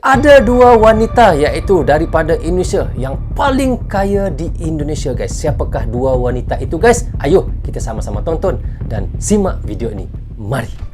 Ada dua wanita iaitu daripada Indonesia yang paling kaya di Indonesia, guys. Siapakah dua wanita itu, guys? Ayo kita sama-sama tonton dan simak video ini. Mari.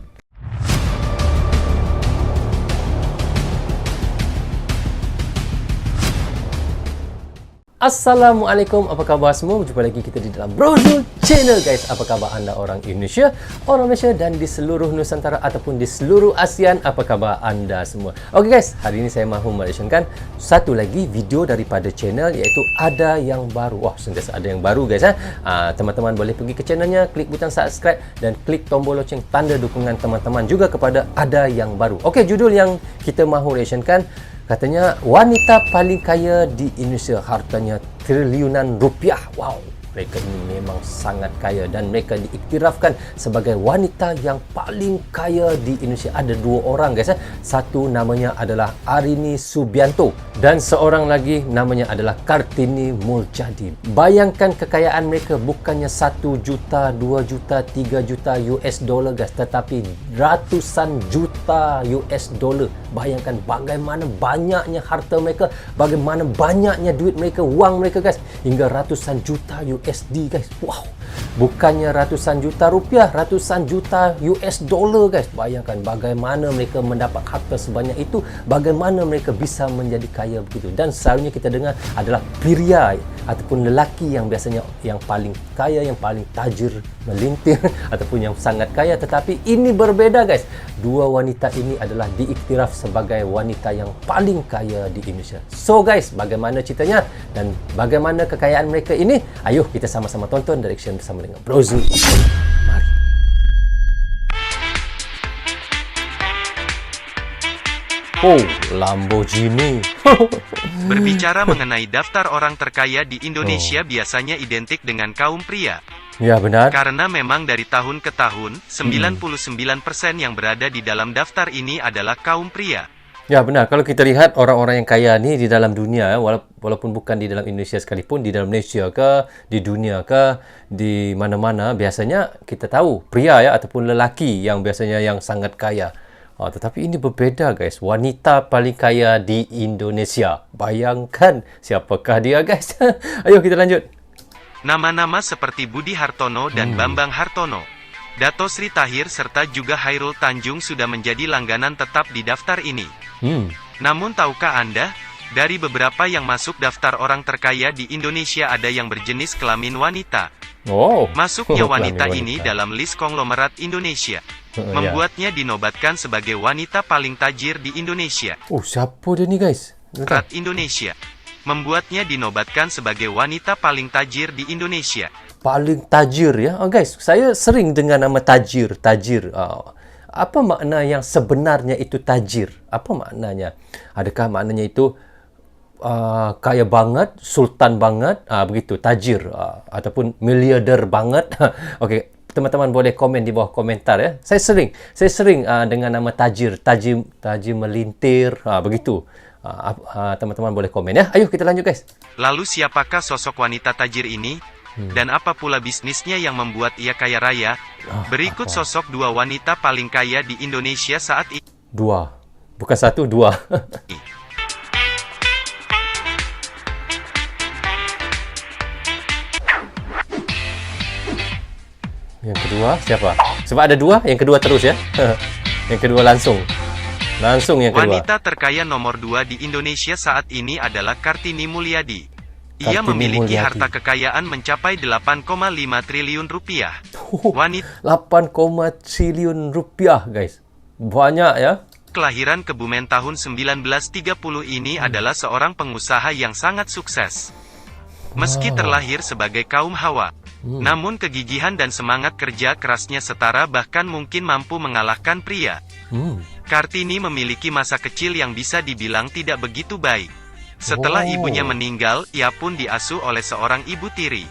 Assalamualaikum, apa khabar semua? Berjumpa lagi kita di dalam Brozul Channel, guys. Apa khabar anda orang Indonesia, orang Malaysia dan di seluruh Nusantara ataupun di seluruh ASEAN? Apa khabar anda semua? Okey guys, hari ini saya mahu meresyorkan satu lagi video daripada channel iaitu Ada Yang Baru. Wah, sentiasa ada yang baru, guys. Teman-teman boleh pergi ke channelnya, klik butang subscribe dan klik tombol loceng tanda dukungan teman-teman juga kepada Ada Yang Baru. Okey, judul yang kita mahu reaksonkan katanya wanita paling kaya di Indonesia, hartanya triliunan rupiah. Wow, mereka ini memang sangat kaya dan mereka diiktirafkan sebagai wanita yang paling kaya di Indonesia. Ada dua orang, guys. Satu namanya adalah Arini Subianto dan seorang lagi namanya adalah Kartini Mulyadi. Bayangkan kekayaan mereka bukannya 1 juta, 2 juta, 3 juta US dollar, guys, tetapi ratusan juta US dollar. Bayangkan bagaimana banyaknya harta mereka, bagaimana banyaknya duit mereka, wang mereka, guys, hingga ratusan juta USD, guys. Wow, bukannya ratusan juta rupiah, ratusan juta US dollar, guys. Bayangkan bagaimana mereka mendapat harta sebanyak itu, bagaimana mereka bisa menjadi kaya begitu. Dan selalunya kita dengar adalah pria ataupun lelaki yang biasanya yang paling kaya, yang paling tajir, melintir ataupun yang sangat kaya. Tetapi ini berbeda, guys. Dua wanita ini adalah diiktiraf sebagai wanita yang paling kaya di Indonesia. So guys, bagaimana ceritanya dan bagaimana kekayaan mereka ini? Ayo kita sama-sama tonton dan reaction bersama dengan Brozul. Mari. Oh, Lamborghini. Berbicara mengenai daftar orang terkaya di Indonesia biasanya identik dengan kaum pria. Ya, benar. Karena memang dari tahun ke tahun, 99% yang berada di dalam daftar ini adalah kaum pria. Ya, benar. Kalau kita lihat orang-orang yang kaya ni di dalam dunia, walaupun bukan di dalam Indonesia sekalipun, di dalam Malaysia ke, di dunia ke, di mana-mana, biasanya kita tahu pria ya ataupun lelaki yang biasanya yang sangat kaya. Tetapi ini berbeza, guys. Wanita paling kaya di Indonesia. Bayangkan siapakah dia, guys? Ayo kita lanjut. Nama-nama seperti Budi Hartono dan Bambang Hartono, Dato Sri Tahir serta juga Hairul Tanjung sudah menjadi langganan tetap di daftar ini. Namun tahukah Anda, dari beberapa yang masuk daftar orang terkaya di Indonesia ada yang berjenis kelamin wanita. Masuknya wanita ini dalam list konglomerat Indonesia membuatnya dinobatkan sebagai wanita paling tajir di Indonesia. Siapa dia ni, guys? Konglomerat Indonesia membuatnya dinobatkan sebagai wanita paling tajir di Indonesia. Paling tajir ya, guys. Saya sering dengar nama tajir. Apa makna yang sebenarnya itu tajir? Apa maknanya? Adakah maknanya itu kaya banget, sultan banget, begitu tajir, ataupun miliarder banget? Okey, teman-teman boleh komen di bawah komentar ya. Saya sering dengan nama tajir melintir, begitu. Teman-teman boleh komen ya. Ayo kita lanjut, guys. Lalu siapakah sosok wanita tajir ini? Dan apa pula bisnisnya yang membuat ia kaya raya? Berikut sosok dua wanita paling kaya di Indonesia saat ini. Dua. Bukan satu, dua. Yang kedua siapa? Sebab ada dua, yang kedua terus ya. Yang kedua langsung yang kedua. Wanita terkaya nomor 2 di Indonesia saat ini adalah Kartini Mulyadi. Ia memiliki harta kekayaan mencapai 8,5 triliun rupiah. Wanita 8, triliun rupiah, guys. Banyak ya. Kelahiran Kebumen tahun 1930 ini adalah seorang pengusaha yang sangat sukses. Meski terlahir sebagai kaum hawa, namun kegigihan dan semangat kerja kerasnya setara bahkan mungkin mampu mengalahkan pria. Kartini memiliki masa kecil yang bisa dibilang tidak begitu baik. Setelah ibunya meninggal, ia pun diasuh oleh seorang ibu tiri.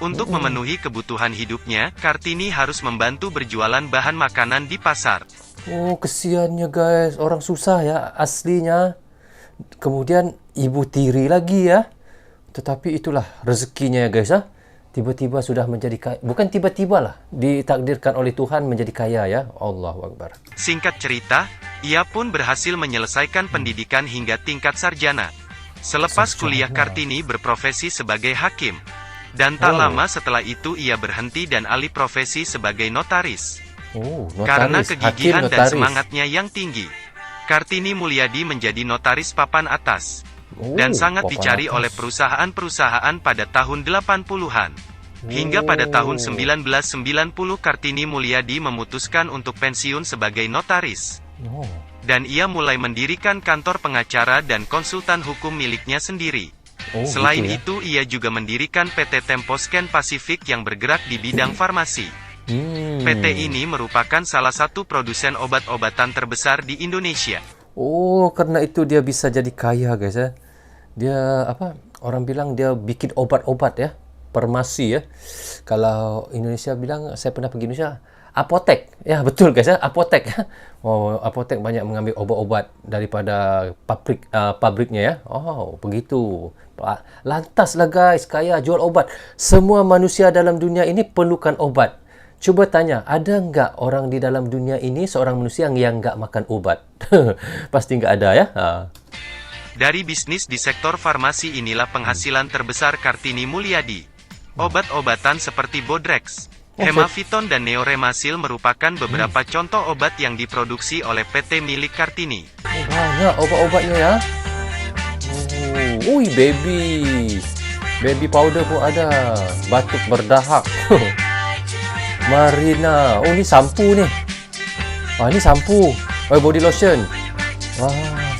Untuk memenuhi kebutuhan hidupnya, Kartini harus membantu berjualan bahan makanan di pasar. Kesiannya, guys. Orang susah ya aslinya. Kemudian ibu tiri lagi ya. Tetapi itulah rezekinya ya, guys. Tiba-tiba sudah menjadi kaya. Bukan tiba-tiba lah, ditakdirkan oleh Tuhan menjadi kaya ya. Allahu Akbar. Singkat cerita, ia pun berhasil menyelesaikan pendidikan hingga tingkat sarjana. Selepas kuliah, Kartini berprofesi sebagai hakim. Dan tak lama setelah itu ia berhenti dan alih profesi sebagai notaris. Notaris. Karena kegigihan Hakim, dan notaris. semangatnya yang tinggi, Kartini Mulyadi menjadi notaris papan atas. Dan sangat papan dicari atas. oleh perusahaan-perusahaan pada tahun 80-an. Hingga pada tahun 1990 Kartini Mulyadi memutuskan untuk pensiun sebagai notaris. Dan ia mulai mendirikan kantor pengacara dan konsultan hukum miliknya sendiri. Selain gitu ya. itu, ia juga mendirikan PT Temposcan Pacific yang bergerak di bidang farmasi. PT ini merupakan salah satu produsen obat-obatan terbesar di Indonesia. Karena itu dia bisa jadi kaya guys ya. Dia apa? Orang bilang dia bikin obat-obat ya, farmasi ya. Kalau Indonesia bilang, saya pernah pergi Indonesia, apotek. Ya betul guys ya, apotek. Apotek banyak mengambil obat-obat daripada pabriknya ya. Begitu. Lantaslah guys, kaya jual obat. Semua manusia dalam dunia ini perlukan obat. Cuba tanya, ada nggak orang di dalam dunia ini seorang manusia yang nggak makan obat? Pasti nggak ada ya. Dari bisnis di sektor farmasi inilah penghasilan terbesar Kartini Mulyadi. Obat-obatan seperti Bodrex, Hemaviton dan Neoremasil merupakan beberapa contoh obat yang diproduksi oleh PT milik Kartini. Banyak obat-obatnya ya. Baby powder pun ada. Batuk berdahak. Marina. Ini sampo nih. Ini sampo. Body lotion.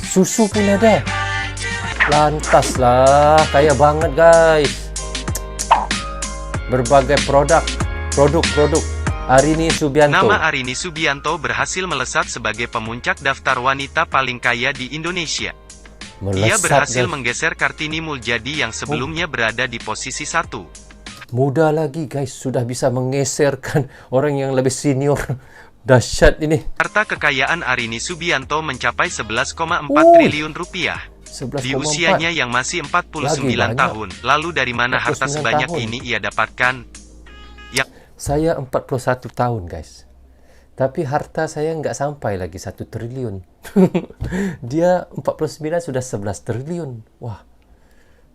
Susu pun ada. Lantas lah. Kaya banget guys. Berbagai produk. Arini Subianto. Nama Arini Subianto berhasil melesat sebagai pemuncak daftar wanita paling kaya di Indonesia. Ia berhasil menggeser Kartini Mulyadi yang sebelumnya berada di posisi 1. Muda lagi guys, sudah bisa menggeserkan orang yang lebih senior. Dahsyat ini. Harta kekayaan Arini Subianto mencapai 11,4 triliun rupiah. Di usianya yang masih 49 tahun. Lalu dari mana harta sebanyak ini ia dapatkan? Saya 41 tahun guys. Tapi harta saya nggak sampai lagi 1 triliun. Dia 49 sudah 11 triliun. Wah.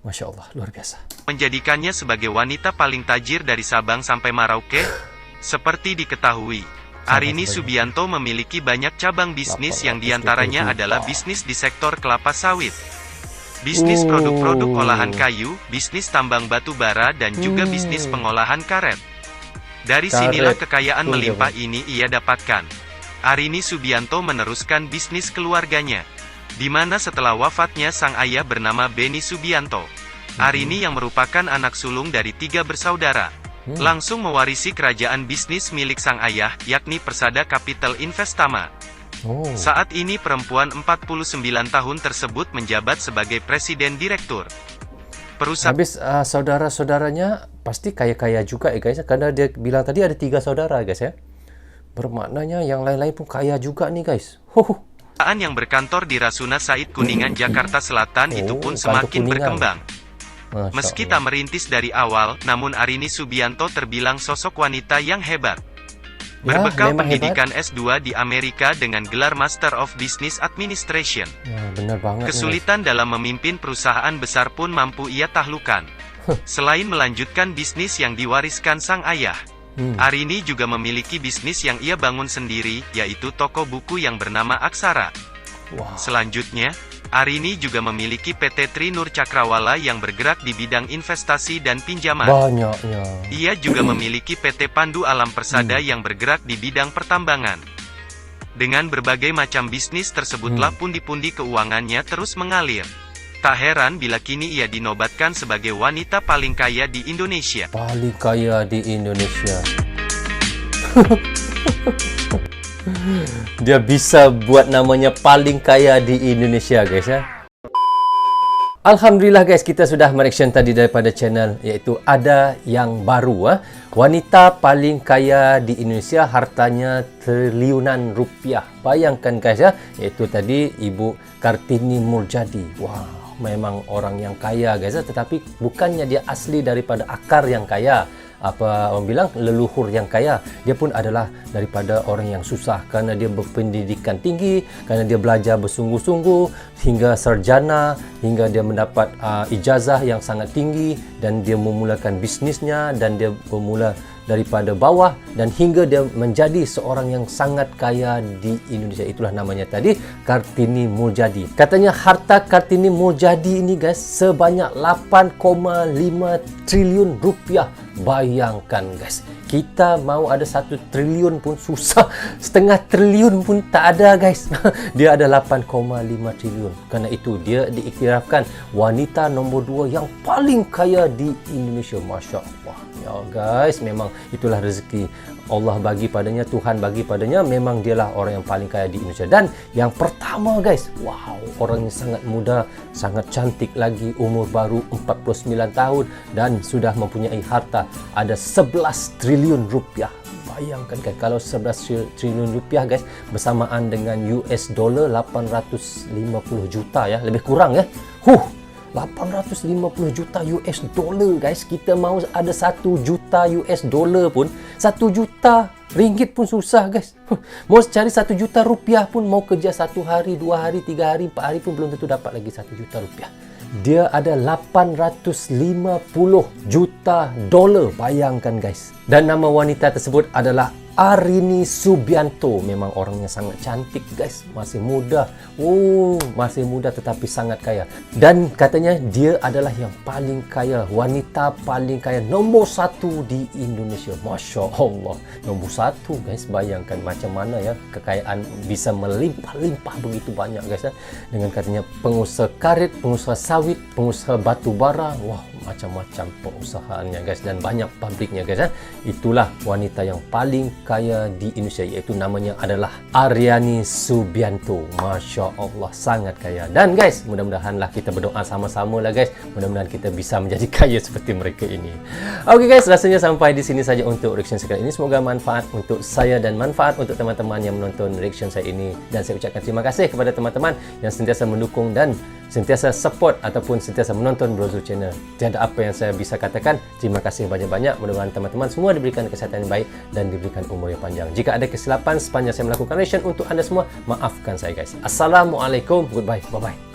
Masya Allah, luar biasa. Menjadikannya sebagai wanita paling tajir dari Sabang sampai Merauke. Seperti diketahui, Arini Subianto memiliki banyak cabang bisnis yang diantaranya adalah bisnis di sektor kelapa sawit, bisnis produk-produk olahan kayu, bisnis tambang batu bara, dan juga bisnis pengolahan karet. Dari sinilah kekayaan melimpah ini ia dapatkan. Arini Subianto meneruskan bisnis keluarganya, di mana setelah wafatnya sang ayah bernama Beni Subianto, Arini yang merupakan anak sulung dari 3 bersaudara, langsung mewarisi kerajaan bisnis milik sang ayah, yakni Persada Capital Investama. Saat ini perempuan 49 tahun tersebut menjabat sebagai presiden direktur. Habis saudara-saudaranya pasti kaya-kaya juga ya guys, karena dia bilang tadi ada 3 saudara guys ya. Bermaknanya yang lain-lain pun kaya juga nih guys. Perusahaan yang berkantor di Rasuna Said Kuningan, Jakarta Selatan itu pun semakin berkembang. Meski tak merintis dari awal, namun Arini Subianto terbilang sosok wanita yang hebat. Berbekal pendidikan S2 di Amerika dengan gelar Master of Business Administration, benar banget kesulitan dalam memimpin perusahaan besar pun mampu ia taklukkan. Selain melanjutkan bisnis yang diwariskan sang ayah, Arini juga memiliki bisnis yang ia bangun sendiri, yaitu toko buku yang bernama Aksara. Selanjutnya, Arini juga memiliki PT Trinur Cakrawala yang bergerak di bidang investasi dan pinjaman. Banyaknya. Ia juga memiliki PT Pandu Alam Persada yang bergerak di bidang pertambangan. Dengan berbagai macam bisnis tersebutlah pundi-pundi keuangannya terus mengalir. Tak heran bila kini ia dinobatkan sebagai wanita paling kaya di Indonesia. Paling kaya di Indonesia. Dia bisa buat namanya paling kaya di Indonesia guys ya. Alhamdulillah guys, kita sudah mereaction tadi daripada channel, yaitu ada yang baru wanita paling kaya di Indonesia, hartanya triliunan rupiah. Bayangkan guys ya, yaitu tadi Ibu Kartini Mulyadi. Wow. memang orang yang kaya guys, tetapi bukannya dia asli daripada akar yang kaya. Apa orang bilang, leluhur yang kaya. Dia pun adalah daripada orang yang susah kerana dia berpendidikan tinggi, kerana dia belajar bersungguh-sungguh hingga sarjana, hingga dia mendapat ijazah yang sangat tinggi, dan dia memulakan bisnisnya, dan dia bermula daripada bawah dan hingga dia menjadi seorang yang sangat kaya di Indonesia. Itulah namanya tadi, Kartini Mulyadi. Katanya harta Kartini Mulyadi ini guys sebanyak 8,5 triliun rupiah. Bayangkan guys, kita mau ada 1 triliun pun susah, setengah triliun pun tak ada guys. Dia ada 8,5 triliun. Kerana itu dia diiktirafkan wanita nombor 2 yang paling kaya di Indonesia. Masya Allah. Ya guys, memang itulah rezeki Allah bagi padanya, Tuhan bagi padanya. Memang dialah orang yang paling kaya di Indonesia. Dan yang pertama guys, wow, orangnya sangat muda, sangat cantik lagi, umur baru 49 tahun dan sudah mempunyai harta ada 11 triliun rupiah. Bayangkan guys, kalau 11 triliun rupiah guys bersamaan dengan US dollar 850 juta ya, lebih kurang ya. 850 juta US dollar guys. Kita mau ada 1 juta US dollar pun, 1 juta ringgit pun susah guys. Mau cari 1 juta rupiah pun, mau kerja 1 hari, 2 hari, 3 hari, 4 hari pun belum tentu dapat lagi 1 juta rupiah. Dia ada 850 juta dolar. Bayangkan guys. Dan nama wanita tersebut adalah Arini Subianto. Memang orangnya sangat cantik guys, masih muda. Masih muda tetapi sangat kaya. Dan katanya dia adalah yang paling kaya, wanita paling kaya nombor 1 di Indonesia. Masya Allah, nombor 1 guys. Bayangkan macam mana ya kekayaan bisa melimpah-limpah begitu banyak guys ya. Dengan katanya pengusaha karet, pengusaha sawit, pengusaha batu bara. Wah, macam-macam pengusahaannya guys, dan banyak pabriknya guys ya. Itulah wanita yang paling kaya di Indonesia, iaitu namanya adalah Arini Subianto. Masya Allah, sangat kaya. Dan guys, mudah-mudahanlah kita berdoa sama-sama lah guys, mudah-mudahan kita bisa menjadi kaya seperti mereka ini. Oke guys, rasanya sampai di sini saja untuk reaction sekali ini. Semoga manfaat untuk saya dan manfaat untuk teman-teman yang menonton reaction saya ini. Dan saya ucapkan terima kasih kepada teman-teman yang sentiasa mendukung dan sentiasa support ataupun sentiasa menonton Brozul Channel. Tiada apa yang saya bisa katakan. Terima kasih banyak-banyak. Mudah-mudahan teman-teman semua diberikan kesihatan yang baik dan diberikan umur yang panjang. Jika ada kesilapan sepanjang saya melakukan reaction untuk anda semua, maafkan saya guys. Assalamualaikum. Goodbye. Bye-bye.